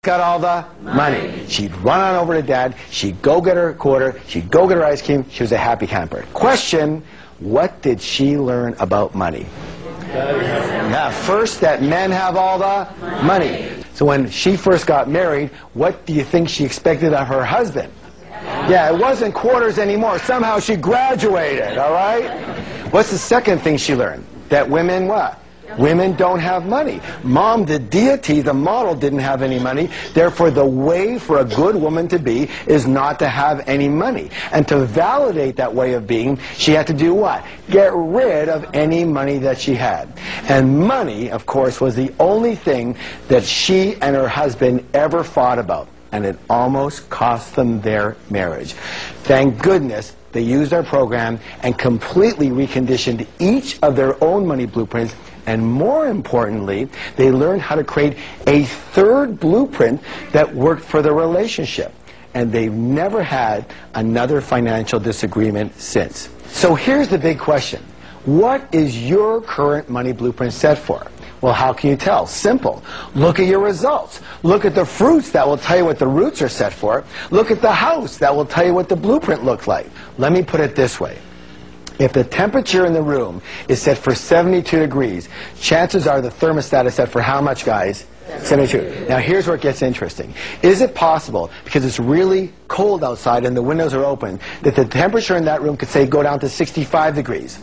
got all the money. She'd run on over to Dad. She'd go get her quarter. She'd go get her ice cream. She was a happy camper. Question, what did she learn about money? Now, first, that men have all the money. So when she first got married, what do you think she expected of her husband? Yeah, it wasn't quarters anymore. Somehow she graduated, all right? What's the second thing she learned? That women what? Women don't have money. Mom, the deity, the model, didn't have any money. Therefore, the way for a good woman to be is not to have any money. And to validate that way of being, she had to do what? Get rid of any money that she had. And money, of course, was the only thing that she and her husband ever fought about. And it almost cost them their marriage. Thank goodness they used our program and completely reconditioned each of their own money blueprints. And more importantly, they learned how to create a third blueprint that worked for the relationship. And they've never had another financial disagreement since. So here's the big question. What is your current money blueprint set for? Well, how can you tell? Simple. Look at your results. Look at the fruits. That will tell you what the roots are set for. Look at the house. That will tell you what the blueprint looks like. Let me put it this way. If the temperature in the room is set for 72 degrees, chances are the thermostat is set for how much, guys? 72. Now here's where it gets interesting. Is it possible, because it's really cold outside and the windows are open, that the temperature in that room could, say, go down to 65 degrees?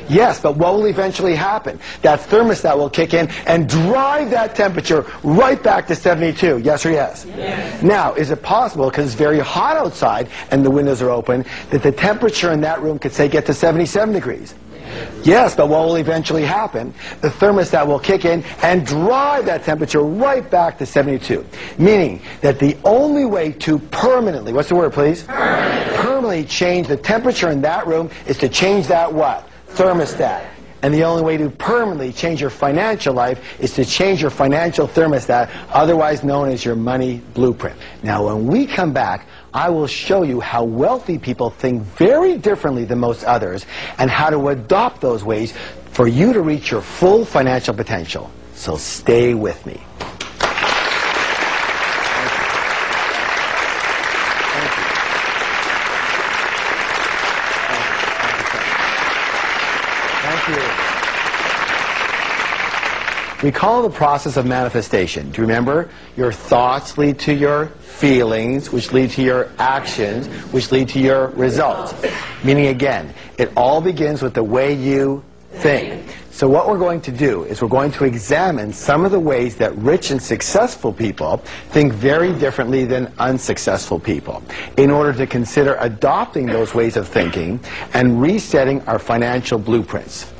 Yes, but what will eventually happen? That thermostat will kick in and drive that temperature right back to 72. Yes or yes? Yes. Now, is it possible, because it's very hot outside and the windows are open, that the temperature in that room could, say, get to 77 degrees? Yes, but what will eventually happen? The thermostat will kick in and drive that temperature right back to 72. Meaning that the only way to permanently, what's the word, please? Permanently change the temperature in that room is to change that what? Thermostat. And the only way to permanently change your financial life is to change your financial thermostat, otherwise known as your money blueprint. Now, when we come back, I will show you how wealthy people think very differently than most others and how to adopt those ways for you to reach your full financial potential. So stay with me. We call the process of manifestation. Do you remember? Your thoughts lead to your feelings, which lead to your actions, which lead to your results. Meaning, again, it all begins with the way you think. So what we're going to do is we're going to examine some of the ways that rich and successful people think very differently than unsuccessful people, in order to consider adopting those ways of thinking and resetting our financial blueprints.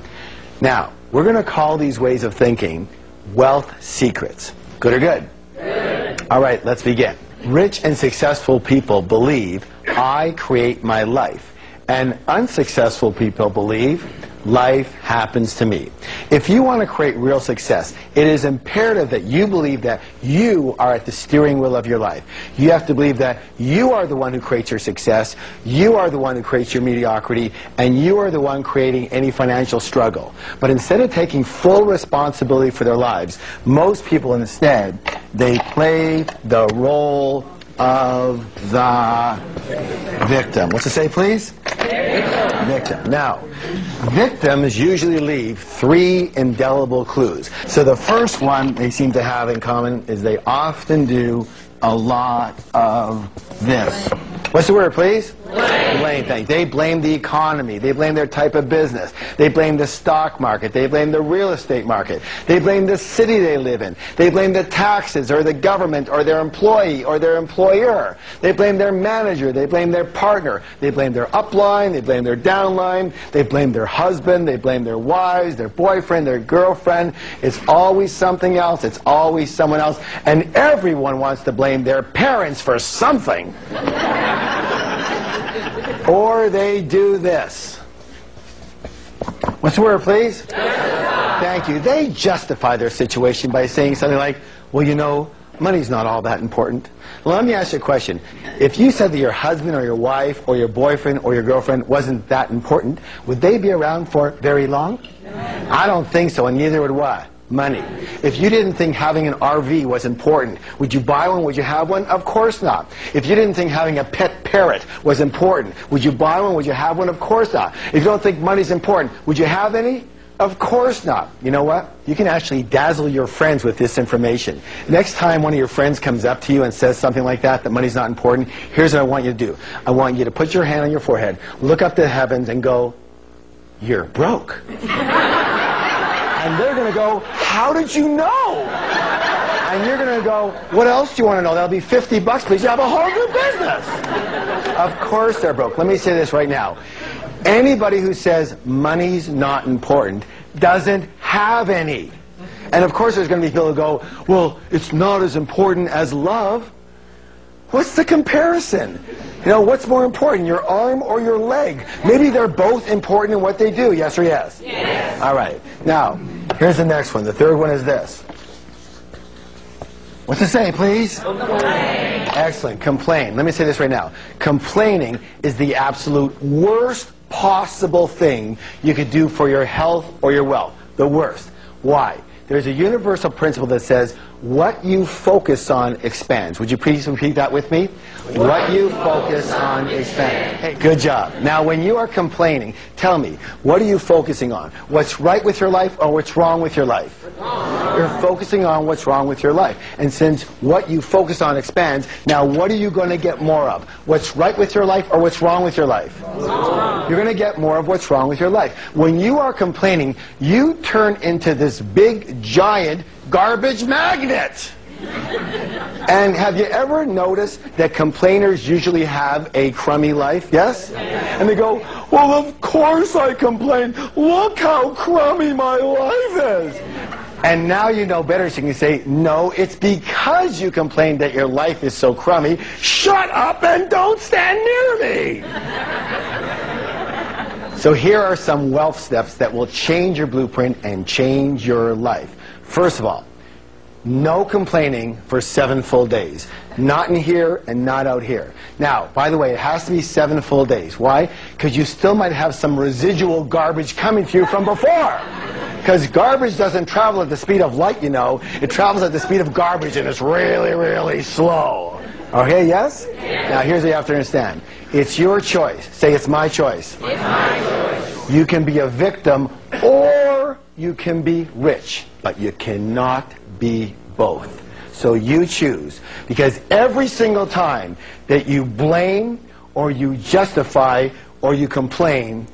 Now, we're going to call these ways of thinking wealth secrets. Good or good? Good. All right, let's begin. Rich and successful people believe, I create my life. And unsuccessful people believe, life happens to me. If you want to create real success, it is imperative that you believe that you are at the steering wheel of your life. You have to believe that you are the one who creates your success, you are the one who creates your mediocrity, and you are the one creating any financial struggle. But instead of taking full responsibility for their lives, most people instead, they play the role of the victim. What's it say, please? Victim. Now, victims usually leave 3 indelible clues. So the first one they seem to have in common is they often do a lot of this. What's the word, please? Blame things. They blame the economy. They blame their type of business. They blame the stock market. They blame the real estate market. They blame the city they live in. They blame the taxes or the government or their employee or their employer. They blame their manager. They blame their partner. They blame their upline. They blame their downline. They blame their husband. They blame their wives, their boyfriend, their girlfriend. It's always something else. It's always someone else. And everyone wants to blame their parents for something. Or they do this. What's the word, please? Justify. Thank you. They justify their situation by saying something like, well, you know, money's not all that important. Well, let me ask you a question. If you said that your husband or your wife or your boyfriend or your girlfriend wasn't that important, would they be around for very long? I don't think so, and neither would what? Money. If you didn't think having an RV was important, would you buy one? Would you have one? Of course not. If you didn't think having a pet parrot was important, would you buy one? Would you have one? Of course not. If you don't think money's important, would you have any? Of course not. You know what? You can actually dazzle your friends with this information. Next time one of your friends comes up to you and says something like that money's not important, here's what I want you to do. I want you to put your hand on your forehead, look up to the heavens and go, "You're broke." And they're going to go, "How did you know?" And you're going to go, "What else do you want to know? That'll be 50 bucks, please. You have a whole new business." Of course they're broke. Let me say this right now. Anybody who says money's not important doesn't have any. And of course there's going to be people who go, "Well, it's not as important as love." What's the comparison? You know, what's more important, your arm or your leg? Maybe they're both important in what they do, yes or yes? Yes. All right. Now, here's the next one. The third one is this. What's it say, please? Complain. Excellent. Complain. Let me say this right now. Complaining is the absolute worst possible thing you could do for your health or your wealth. The worst. Why? There's a universal principle that says, what you focus on expands. Would you please repeat that with me? What you focus on expands. Hey, good job. Now, when you are complaining, tell me, what are you focusing on? What's right with your life or what's wrong with your life? You're focusing on what's wrong with your life. And since what you focus on expands, now what are you going to get more of? What's right with your life or what's wrong with your life? You're going to get more of what's wrong with your life. When you are complaining, you turn into this big, giant garbage magnet. And have you ever noticed that complainers usually have a crummy life? Yes? And they go, "Well, of course I complain. Look how crummy my life is." And now you know better, so you can say, "No, it's because you complain that your life is so crummy. Shut up and don't stand near me." So here are some wealth steps that will change your blueprint and change your life. First of all, no complaining for 7 full days. Not in here and not out here. Now, by the way, it has to be 7 full days. Why? Because you still might have some residual garbage coming to you from before. Because garbage doesn't travel at the speed of light, you know. It travels at the speed of garbage, and it's really, really slow. Okay, yes? Now, here's what you have to understand. It's your choice. Say, "It's my choice." It's my choice. You can be a victim or you can be rich, but you cannot be both. So you choose. Because every single time that you blame or you justify or you complain,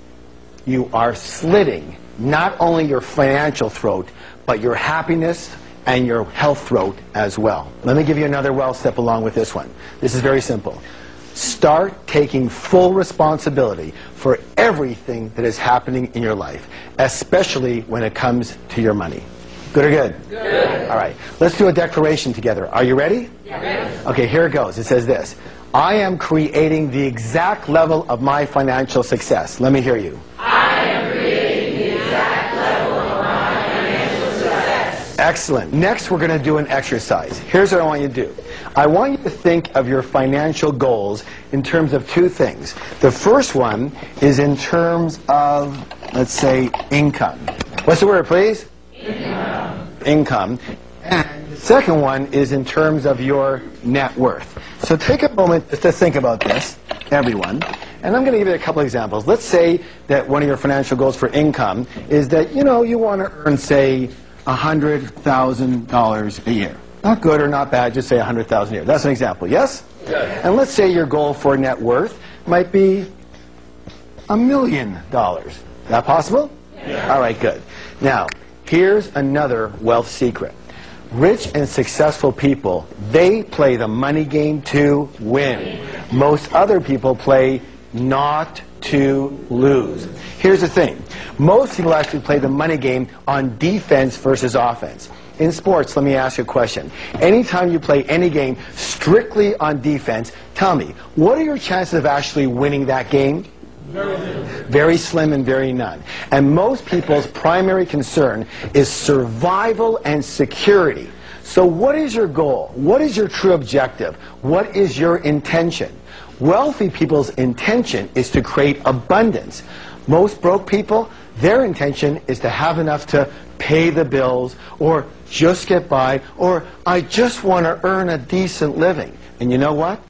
you are slitting not only your financial throat, but your happiness and your health throat as well. Let me give you another wealth step along with this one. This is very simple. Start taking full responsibility for everything that is happening in your life, especially when it comes to your money. Good or good? Good. All right. Let's do a declaration together. Are you ready? Yes. Okay, here it goes. It says this. I am creating the exact level of my financial success. Let me hear you. I am creating the exact level of my financial success. Excellent. Next, we're going to do an exercise. Here's what I want you to do. I want you to think of your financial goals in terms of 2 things. The first one is in terms of, let's say, income. What's the word, please? Income. And the second one is in terms of your net worth. So take a moment to think about this, everyone. And I'm going to give you a couple examples. Let's say that one of your financial goals for income is that, you know, you want to earn, say, $100,000 a year. Not good or not bad, just say $100,000 a year. That's an example, yes? Yes. And let's say your goal for net worth might be $1 million. Is that possible? Yeah. All right, good. Now, here's another wealth secret. Rich and successful people, they play the money game to win. Most other people play not to lose. Here's the thing. Most people actually play the money game on defense versus offense. In sports, let me ask you a question. Anytime you play any game strictly on defense, tell me, what are your chances of actually winning that game? Very slim and very none. And most people's primary concern is survival and security. So what is your goal? What is your true objective? What is your intention? Wealthy people's intention is to create abundance. Most broke people, their intention is to have enough to pay the bills, or just get by, or I just want to earn a decent living. And you know what?